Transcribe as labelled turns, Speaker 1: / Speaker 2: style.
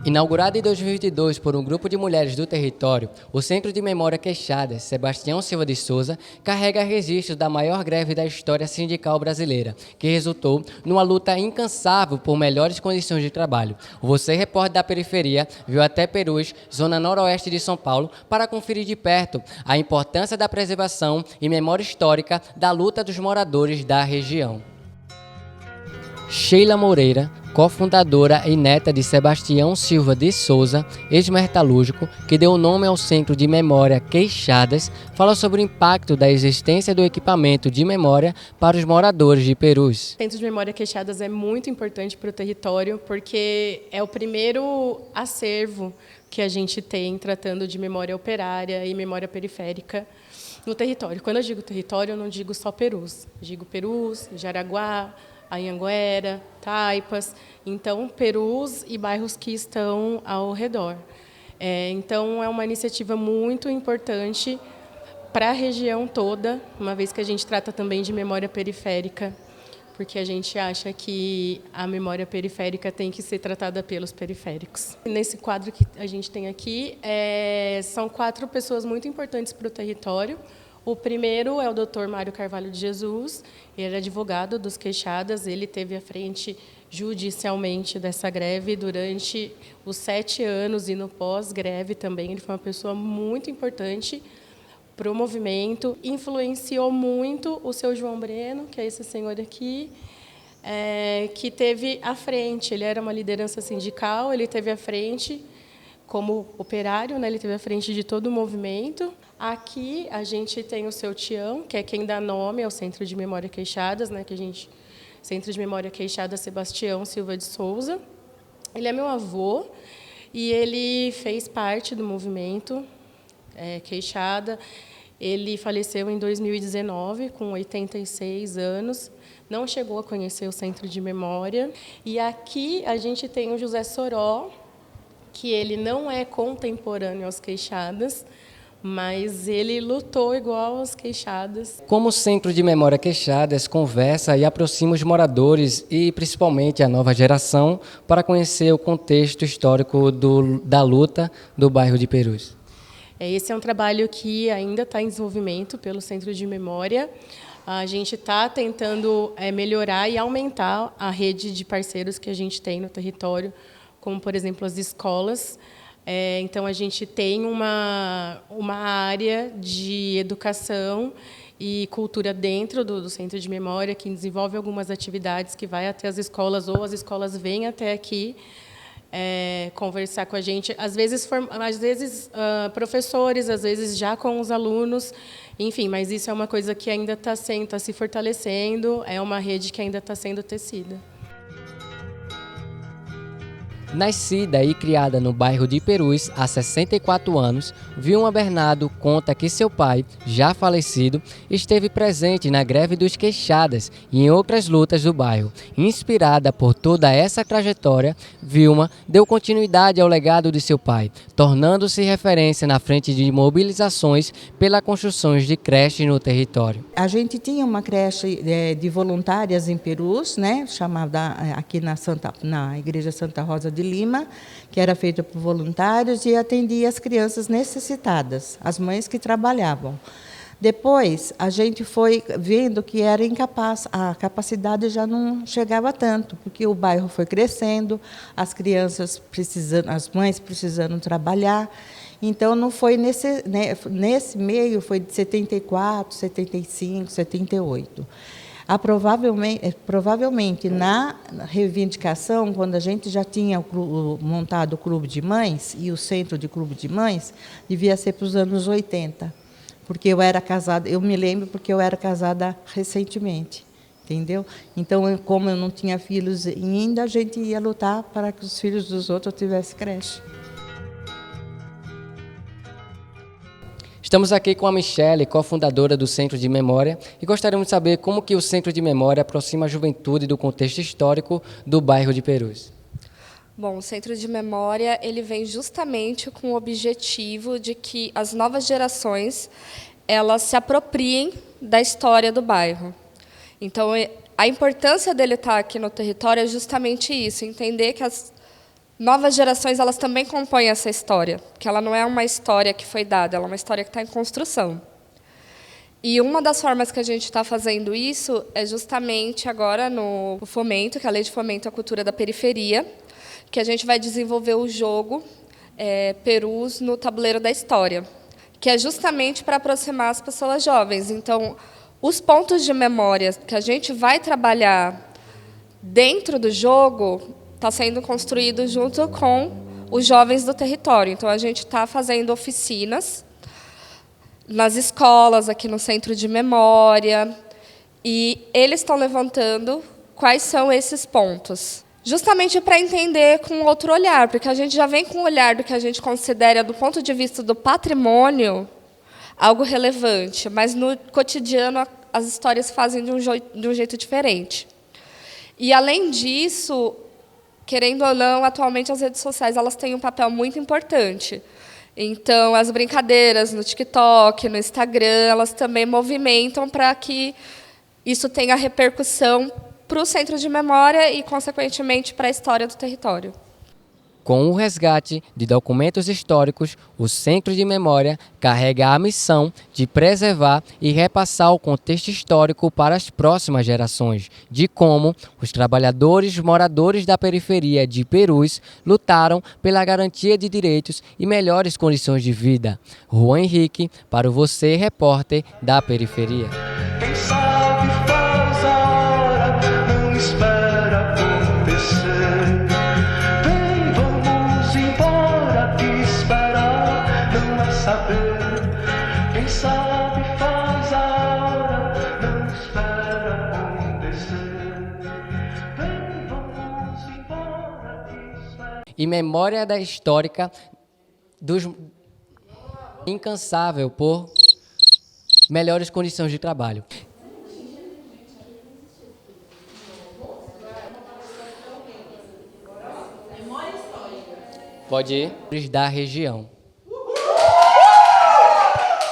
Speaker 1: Inaugurado em 2022 por um grupo de mulheres do território, o Centro de Memória Queixadas Sebastião Silva de Souza carrega registros da maior greve da história sindical brasileira, que resultou numa luta incansável por melhores condições de trabalho. O Você Repórter da Periferia veio até Perus, zona noroeste de São Paulo, para conferir de perto a importância da preservação e memória histórica da luta dos moradores da região. Sheila Moreira, cofundadora e neta de Sebastião Silva de Souza, ex-metalúrgico, que deu nome ao Centro de Memória Queixadas, fala sobre o impacto da existência do equipamento de memória para os moradores de Perus.
Speaker 2: O Centro de Memória Queixadas é muito importante para o território, porque é o primeiro acervo que a gente tem tratando de memória operária e memória periférica no território. Quando eu digo território, eu não digo só Perus. Eu digo Perus, Jaraguá, Anhanguera, Taipas, então Perus e bairros que estão ao redor. Então é uma iniciativa muito importante para a região toda, uma vez que a gente trata também de memória periférica, porque a gente acha que a memória periférica tem que ser tratada pelos periféricos. Nesse quadro que a gente tem aqui, são 4 pessoas muito importantes para o território. O primeiro é o Dr. Mário Carvalho de Jesus, ele é advogado dos Queixadas, ele teve à frente judicialmente dessa greve durante os 7 anos e no pós-greve também. Ele foi uma pessoa muito importante para o movimento, influenciou muito o seu João Breno, que é esse senhor aqui, que teve à frente. Ele era uma liderança sindical, ele teve à frente como operário, né? Ele teve à frente de todo o movimento. Aqui a gente tem o seu Tião, que é quem dá nome ao Centro de Memória Queixadas, né? Centro de Memória Queixada Sebastião Silva de Souza. Ele é meu avô e ele fez parte do movimento Queixada. Ele faleceu em 2019, com 86 anos. Não chegou a conhecer o Centro de Memória. E aqui a gente tem o José Soró, que ele não é contemporâneo aos Queixadas, mas ele lutou igual aos Queixadas.
Speaker 1: Como o Centro de Memória Queixadas conversa e aproxima os moradores e principalmente a nova geração para conhecer o contexto histórico da luta do bairro de Perus?
Speaker 2: Esse é um trabalho que ainda está em desenvolvimento pelo Centro de Memória. A gente está tentando melhorar e aumentar a rede de parceiros que a gente tem no território, como, por exemplo, as escolas. Então, a gente tem uma área de educação e cultura dentro do Centro de Memória, que desenvolve algumas atividades que vai até as escolas, ou as escolas vêm até aqui conversar com a gente. Às vezes professores, às vezes já com os alunos. Enfim, mas isso é uma coisa que ainda está se fortalecendo, é uma rede que ainda está sendo tecida.
Speaker 1: Nascida e criada no bairro de Perus há 64 anos, Vilma Bernardo conta que seu pai, já falecido, esteve presente na greve dos Queixadas e em outras lutas do bairro. Inspirada por toda essa trajetória, Vilma deu continuidade ao legado de seu pai, tornando-se referência na frente de mobilizações pela construção de creches no território.
Speaker 3: A gente tinha uma creche de voluntárias em Perus, né, chamada aqui na Igreja Santa Rosa de Lima, que era feita por voluntários e atendia as crianças necessitadas, as mães que trabalhavam. Depois, a gente foi vendo que era incapaz, a capacidade já não chegava tanto, porque o bairro foi crescendo, as crianças precisando, as mães precisando trabalhar. Então, não foi nesse meio, foi de 74, 75, 78. Provavelmente, na reivindicação, quando a gente já tinha montado o clube de mães e o centro de clube de mães, devia ser para os anos 80, porque eu era casada, eu me lembro porque eu era casada recentemente, entendeu? Então, como eu não tinha filhos ainda, a gente ia lutar para que os filhos dos outros tivessem creche.
Speaker 1: Estamos aqui com a Michele, cofundadora do Centro de Memória, e gostaríamos de saber como que o Centro de Memória aproxima a juventude do contexto histórico do bairro de Perus.
Speaker 4: Bom, o Centro de Memória ele vem justamente com o objetivo de que as novas gerações elas se apropriem da história do bairro. Então, a importância dele estar aqui no território é justamente isso, entender que as novas gerações elas também compõem essa história, que ela não é uma história que foi dada, ela é uma história que está em construção. E uma das formas que a gente está fazendo isso é justamente agora no Fomento, que é a Lei de Fomento à Cultura da Periferia, que a gente vai desenvolver o jogo Perus no Tabuleiro da História, que é justamente para aproximar as pessoas jovens. Então, os pontos de memória que a gente vai trabalhar dentro do jogo está sendo construído junto com os jovens do território. Então, a gente está fazendo oficinas nas escolas, aqui no Centro de Memória, e eles estão levantando quais são esses pontos. Justamente para entender com outro olhar, porque a gente já vem com o olhar do que a gente considera, do ponto de vista do patrimônio, algo relevante, mas no cotidiano as histórias se fazem de um jeito diferente. E, além disso, querendo ou não, atualmente as redes sociais elas têm um papel muito importante. Então, as brincadeiras no TikTok, no Instagram, elas também movimentam para que isso tenha repercussão para o Centro de Memória e, consequentemente, para a história do território.
Speaker 1: Com o resgate de documentos históricos, o Centro de Memória carrega a missão de preservar e repassar o contexto histórico para as próximas gerações, de como os trabalhadores moradores da periferia de Perus lutaram pela garantia de direitos e melhores condições de vida. Juan Henrique, para o Você, repórter da Periferia.
Speaker 5: Quem sabe faz a hora, não espera acontecer. Vem, vamos embora, que esperar não é saber. Quem sabe faz a hora, não espera acontecer. Vem, vamos embora, que esperar.
Speaker 1: E memória da histórica dos incansável por melhores condições de trabalho. Pode ir. Da região.